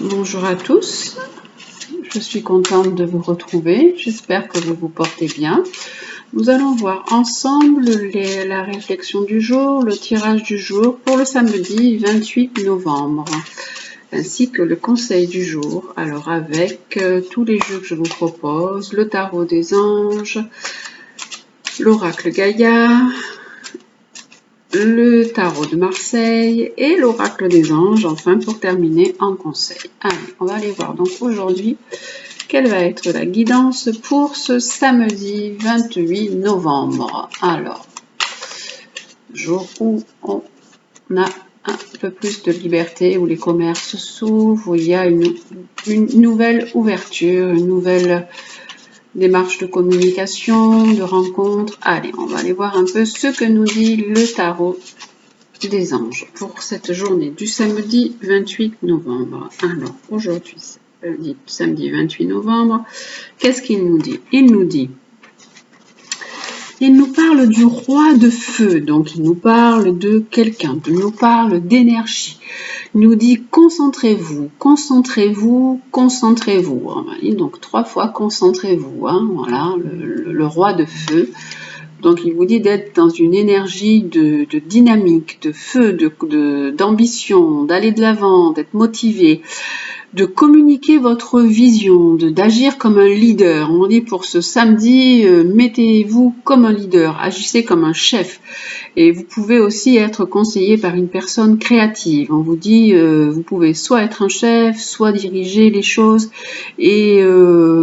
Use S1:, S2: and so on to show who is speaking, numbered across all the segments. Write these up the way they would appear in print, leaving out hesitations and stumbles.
S1: Bonjour à tous, je suis contente de vous retrouver, j'espère que vous vous portez bien. Nous allons voir ensemble la réflexion du jour, le tirage du jour pour le samedi 28 novembre, ainsi que le conseil du jour, alors avec tous les jeux que je vous propose, le tarot des anges, l'oracle Gaïa, le tarot de Marseille et l'oracle des anges, enfin pour terminer en conseil. Allez, on va aller voir donc aujourd'hui quelle va être la guidance pour ce samedi 28 novembre. Alors, jour où on a un peu plus de liberté, où les commerces s'ouvrent, où il y a une nouvelle ouverture, une nouvelle démarche de communication, de rencontre. Allez, on va aller voir un peu ce que nous dit le tarot des anges pour cette journée du samedi 28 novembre. Alors, aujourd'hui, samedi 28 novembre, qu'est-ce qu'il nous dit? Il nous parle du roi de feu, donc il nous parle de quelqu'un, il nous parle d'énergie. Il nous dit concentrez-vous, concentrez-vous, concentrez-vous. Donc 3 fois concentrez-vous, hein, voilà, le roi de feu. Donc il vous dit d'être dans une énergie de dynamique, de feu, d'ambition, d'aller de l'avant, d'être motivé, de communiquer votre vision, d'agir comme un leader. On dit pour ce samedi, mettez-vous comme un leader, agissez comme un chef. Et vous pouvez aussi être conseillé par une personne créative. On vous dit, vous pouvez soit être un chef, soit diriger les choses et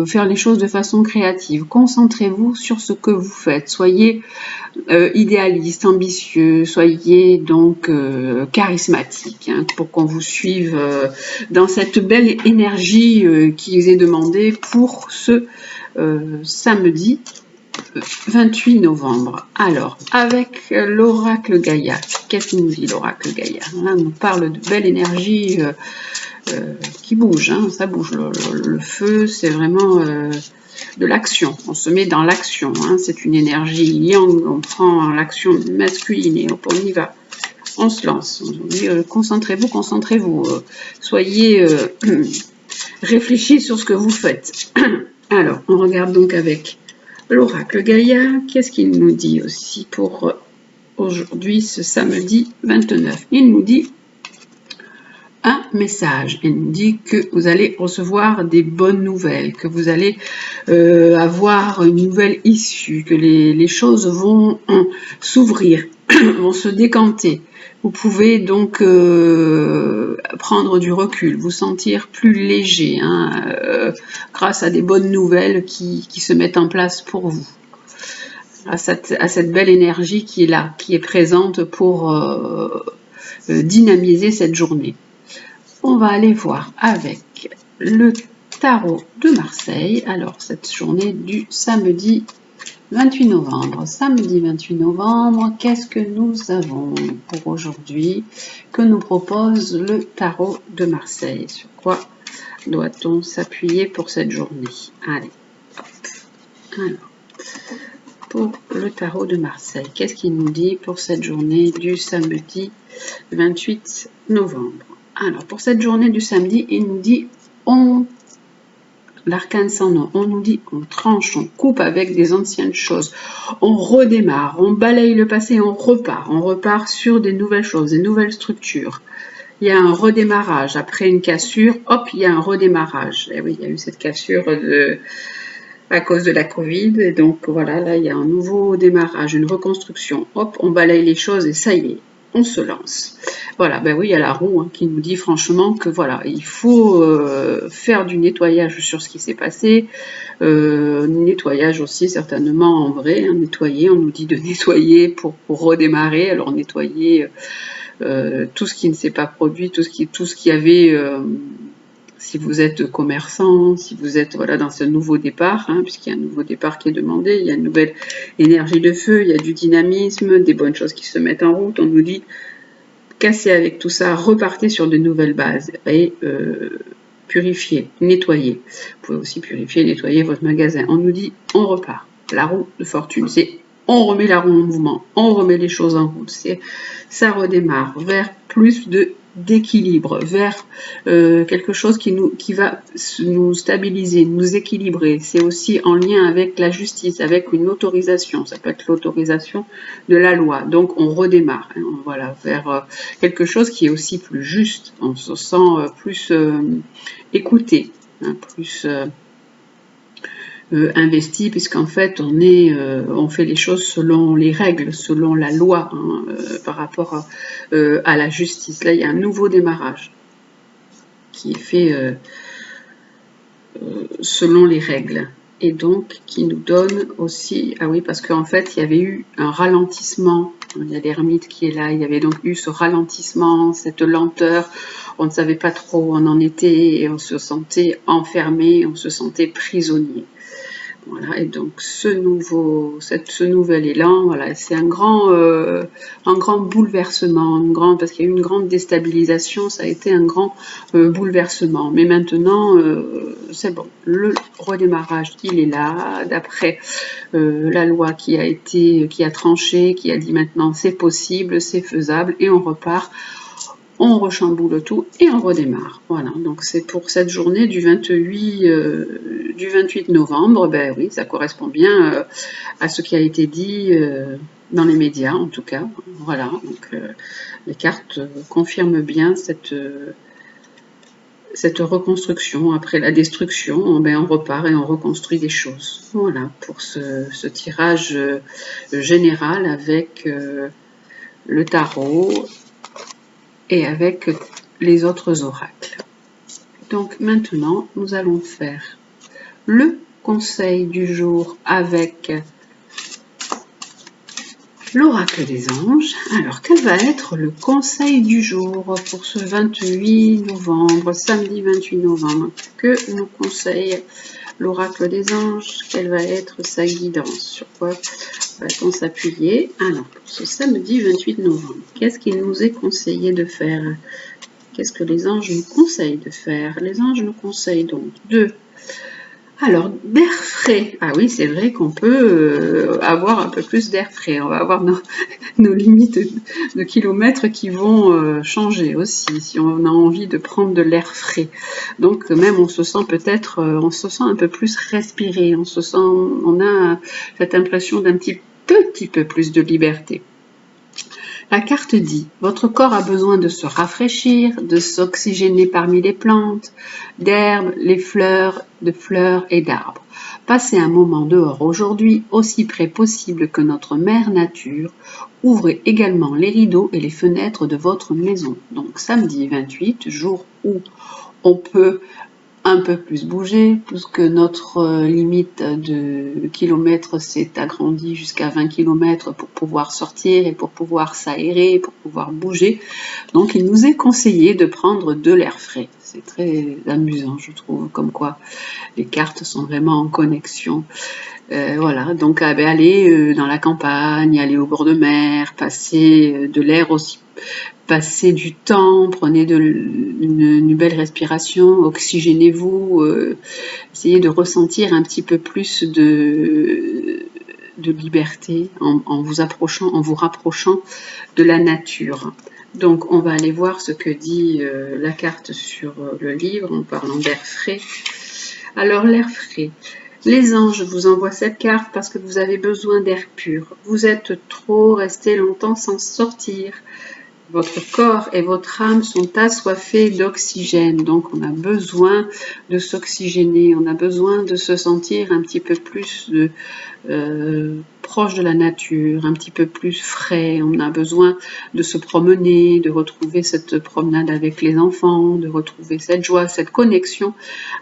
S1: faire les choses de façon créative. Concentrez-vous sur ce que vous faites. Soyez idéaliste, ambitieux, soyez donc charismatique, hein, pour qu'on vous suive dans cette belle énergie qui est demandée pour ce samedi 28 novembre. Alors, avec l'oracle Gaïa, qu'est-ce qu'il nous dit l'oracle Gaïa? Là, on nous parle de belle énergie qui bouge, hein, ça bouge. Le feu, c'est vraiment de l'action, on se met dans l'action, hein. C'est une énergie yang, on prend l'action masculine et on y va, on se lance, on dit concentrez-vous, concentrez-vous, soyez réfléchis sur ce que vous faites. Alors, on regarde donc avec l'oracle Gaïa, qu'est-ce qu'il nous dit aussi pour aujourd'hui, ce samedi 29? Il nous dit un message. Il nous dit que vous allez recevoir des bonnes nouvelles, que vous allez avoir une nouvelle issue, que les choses vont s'ouvrir, vont se décanter. Vous pouvez donc prendre du recul, vous sentir plus léger, hein, grâce à des bonnes nouvelles qui se mettent en place pour vous. À cette belle énergie qui est là, qui est présente pour dynamiser cette journée. On va aller voir avec le tarot de Marseille. Alors, cette journée du samedi 28 novembre. Samedi 28 novembre, qu'est-ce que nous avons pour aujourd'hui? Que nous propose le tarot de Marseille? Sur quoi doit-on s'appuyer pour cette journée? Allez, hop. Alors, pour le tarot de Marseille, qu'est-ce qu'il nous dit pour cette journée du samedi 28 novembre? Alors, pour cette journée du samedi, il nous dit l'arcane sans nom, on nous dit on tranche, on coupe avec des anciennes choses, on redémarre, on balaye le passé, on repart sur des nouvelles choses, des nouvelles structures. Il y a un redémarrage, après une cassure, hop, il y a un redémarrage. Et oui, il y a eu cette cassure à cause de la Covid, et donc voilà, là il y a un nouveau démarrage, une reconstruction, hop, on balaye les choses et ça y est, on se lance. Voilà, ben oui, il y a la roue, hein, qui nous dit franchement que voilà, il faut faire du nettoyage sur ce qui s'est passé, nettoyage aussi certainement en vrai, hein, nettoyer, on nous dit de nettoyer pour redémarrer, alors nettoyer tout ce qui ne s'est pas produit, tout ce qui avait... si vous êtes commerçant, si vous êtes voilà dans ce nouveau départ, hein, puisqu'il y a un nouveau départ qui est demandé, il y a une nouvelle énergie de feu, il y a du dynamisme, des bonnes choses qui se mettent en route, on nous dit cassez avec tout ça, repartez sur de nouvelles bases et purifiez, nettoyez. Vous pouvez aussi purifier, nettoyer votre magasin. On nous dit on repart. La roue de fortune, c'est on remet la roue en mouvement, on remet les choses en route. Ça redémarre vers plus de d'équilibre, vers quelque chose qui va nous stabiliser, nous équilibrer. C'est aussi en lien avec la justice, avec une autorisation. Ça peut être l'autorisation de la loi. Donc on redémarre, hein, voilà, vers quelque chose qui est aussi plus juste. On se sent plus écouté, hein, plus investi, puisqu'en fait on fait les choses selon les règles, selon la loi, hein, par rapport à la justice. Là il y a un nouveau démarrage qui est fait selon les règles, et donc qui nous donne aussi, ah oui, parce qu'en fait il y avait eu un ralentissement, il y a l'ermite qui est là, il y avait donc eu ce ralentissement, cette lenteur, on ne savait pas trop où on en était, et on se sentait enfermé, on se sentait prisonnier. Voilà, et donc ce nouvel élan, voilà, c'est un grand bouleversement, parce qu'il y a eu une grande déstabilisation, ça a été un grand bouleversement. Mais maintenant, c'est bon, le redémarrage, il est là, d'après la loi qui a tranché, qui a dit maintenant c'est possible, c'est faisable, et on repart. On rechamboule tout et on redémarre. Voilà, donc c'est pour cette journée du 28 novembre. Ben oui, ça correspond bien à ce qui a été dit dans les médias, en tout cas. Voilà, donc les cartes confirment bien cette reconstruction. Après la destruction, ben, on repart et on reconstruit des choses. Voilà, pour ce tirage général avec le tarot et avec les autres oracles. Donc maintenant, nous allons faire le conseil du jour avec l'oracle des anges. Alors, quel va être le conseil du jour pour ce 28 novembre, samedi 28 novembre? Que nous conseille l'oracle des anges? Quelle va être sa guidance? Sur quoi va-t-on s'appuyer? Alors, pour ce samedi 28 novembre, qu'est-ce qu'il nous est conseillé de faire? Qu'est-ce que les anges nous conseillent de faire? Les anges nous conseillent donc d'air frais. Ah oui, c'est vrai qu'on peut avoir un peu plus d'air frais. On va avoir nos limites de kilomètres qui vont changer aussi, si on a envie de prendre de l'air frais. Donc même on se sent peut-être, on se sent un peu plus respiré. On a cette impression d'un petit peu plus de liberté. La carte dit « Votre corps a besoin de se rafraîchir, de s'oxygéner parmi les plantes, d'herbes, de fleurs et d'arbres. Passez un moment dehors aujourd'hui, aussi près possible que notre mère nature. Ouvrez également les rideaux et les fenêtres de votre maison. » Donc samedi 28, jour où on peut un peu plus bouger, puisque notre limite de kilomètres s'est agrandie jusqu'à 20 km pour pouvoir sortir et pour pouvoir s'aérer, pour pouvoir bouger. Donc il nous est conseillé de prendre de l'air frais. C'est très amusant, je trouve, comme quoi les cartes sont vraiment en connexion. Voilà, donc aller dans la campagne, aller au bord de mer, passer de l'air aussi, passer du temps, prenez une belle respiration, oxygénez-vous, essayez de ressentir un petit peu plus de liberté en vous rapprochant de la nature. Donc on va aller voir ce que dit la carte sur le livre en parlant d'air frais. Alors l'air frais. Les anges vous envoient cette carte parce que vous avez besoin d'air pur. Vous êtes trop resté longtemps sans sortir. Votre corps et votre âme sont assoiffés d'oxygène, donc on a besoin de s'oxygéner, on a besoin de se sentir un petit peu plus proche de la nature, un petit peu plus frais, on a besoin de se promener, de retrouver cette promenade avec les enfants, de retrouver cette joie, cette connexion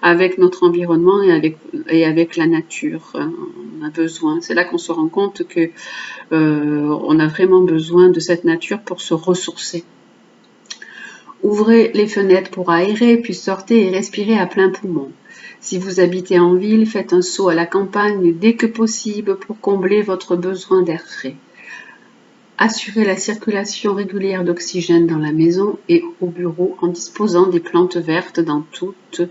S1: avec notre environnement et avec la nature. On a besoin, c'est là qu'on se rend compte que on a vraiment besoin de cette nature pour se ressourcer. Ouvrez les fenêtres pour aérer, puis sortez et respirez à plein poumon. Si vous habitez en ville, faites un saut à la campagne dès que possible pour combler votre besoin d'air frais. Assurez la circulation régulière d'oxygène dans la maison et au bureau en disposant des plantes vertes dans toutes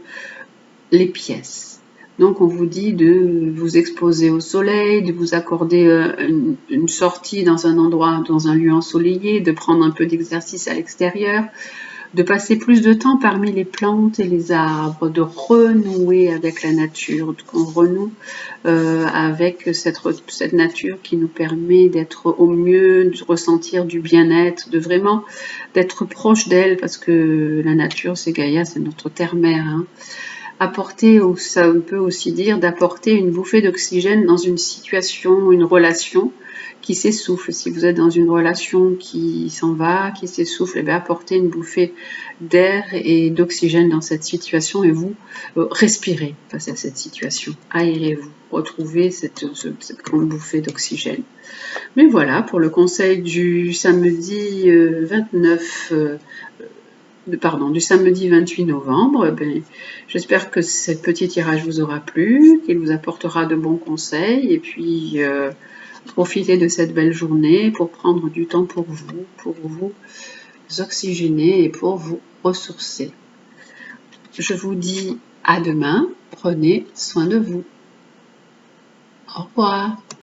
S1: les pièces. Donc on vous dit de vous exposer au soleil, de vous accorder une sortie dans un endroit, dans un lieu ensoleillé, de prendre un peu d'exercice à l'extérieur, de passer plus de temps parmi les plantes et les arbres, de renouer avec la nature, qu'on renoue avec cette nature qui nous permet d'être au mieux, de ressentir du bien-être, de vraiment d'être proche d'elle, parce que la nature, c'est Gaïa, c'est notre terre-mère. Hein. Apporter, ça on peut aussi dire, d'apporter une bouffée d'oxygène dans une situation, une relation qui s'essouffle. Si vous êtes dans une relation qui s'en va, qui s'essouffle, eh bien apportez une bouffée d'air et d'oxygène dans cette situation et vous respirez face à cette situation. Aérez-vous, retrouvez cette grande bouffée d'oxygène. Mais voilà, pour le conseil du samedi 29 du samedi 28 novembre. J'espère que ce petit tirage vous aura plu, qu'il vous apportera de bons conseils et puis profitez de cette belle journée pour prendre du temps pour vous oxygéner et pour vous ressourcer. Je vous dis à demain, prenez soin de vous. Au revoir.